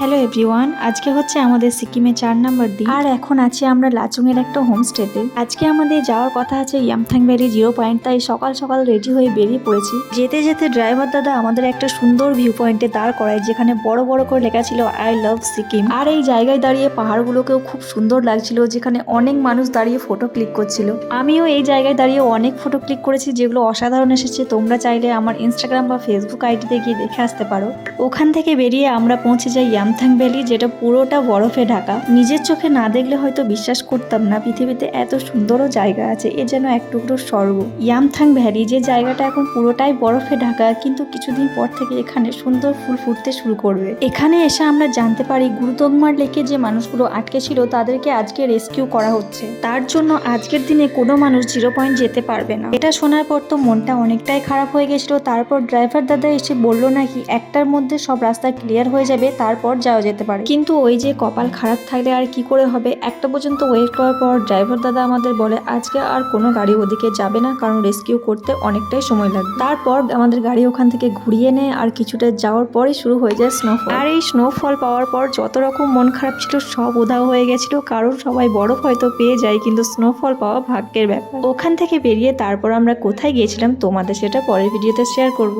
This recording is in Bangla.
হ্যালো এভরিওয়ান, আজকে হচ্ছে আমাদের সিকিমে 4 নম্বর দিন। আর এখন আছি আমরা লাচুং এর একটা হোমস্টেতে। আজকে আমাদের যাওয়ার কথা আছে ইয়ামথাং ভ্যালি 0 পয়েন্ট, তাই সকাল সকাল রেডি হয়ে বেরিয়ে পড়েছি। যেতে যেতে ড্রাইভার দাদা আমাদের একটা সুন্দর ভিউ পয়েন্টে দাঁড় করায়, যেখানে বড় বড় করে লেখা ছিল আই লাভ সিকিম। আর এই জায়গায় দাঁড়িয়ে পাহাড়গুলোকেও খুব সুন্দর লাগছিল, যেখানে অনেক মানুষ দাঁড়িয়ে ফটো ক্লিক করছিল। আমিও এই জায়গায় দাঁড়িয়ে অনেক ফটো ক্লিক করেছি, যেগুলো অসাধারণ এসেছে। তোমরা চাইলে আমার ইনস্টাগ্রাম বা ফেসবুক আইডিতে গিয়ে দেখে আসতে পারো। ওখান থেকে বেরিয়ে আমরা পৌঁছে যাই ইয়ামথাং ভ্যালি, যেটা পুরোটা বরফে ঢাকা। নিজের চোখে না দেখলে হয়তো বিশ্বাস করতাম না পৃথিবীতে এত সুন্দরও জায়গা আছে। এ যেন এক টুকরো স্বর্গ। ইয়ামথাং ভ্যালি যে জায়গাটা এখন পুরোটাই বরফে ঢাকা, কিন্তু কিছুদিন পর থেকে এখানে সুন্দর ফুল ফুটতে শুরু করবে। এখানে এসে আমরা জানতে পারি গুরুতোগমার লেকে যে মানুষগুলো আটকে ছিল তাদেরকে আজকে রেস্কিউ করা হচ্ছে। তার জন্য আজকের দিনে কোনো মানুষ 0 পয়েন্ট যেতে পারবে না। এটা শোনার পর তো মনটা অনেকটাই খারাপ হয়ে গেছিল। তারপর ড্রাইভার দাদা এসে বললো নাকি একটার মধ্যে সব রাস্তা ক্লিয়ার হয়ে যাবে, তারপর যাওয়া যেতে পারে। কিন্তু ওই যে কপাল খারাপ থাকলে আর কি করে হবে, একটা পর্যন্ত ওয়েট করার পর ড্রাইভার দাদা আমাদের বলে আজকে আর কোনো গাড়ি ওদিকে যাবে না, কারণ রেস্কিউ করতে অনেকটাই সময় লাগবে। তারপর আমাদের গাড়ি ওখান থেকে ঘুরিয়ে নেয়, আর কিছুটা যাওয়ার পরই শুরু হয়ে যায় স্নোফল। আর এই স্নোফল পাওয়ার পর যত রকম মন খারাপ ছিল সব উধাও হয়ে গেছিল, কারণ সবাই বরফ হয়তো পেয়ে যায়, কিন্তু স্নোফল পাওয়া ভাগ্যের ব্যাপার। ওখান থেকে বেরিয়ে তারপর আমরা কোথায় গিয়েছিলাম তোমাদের সেটা পরের ভিডিওতে শেয়ার করব।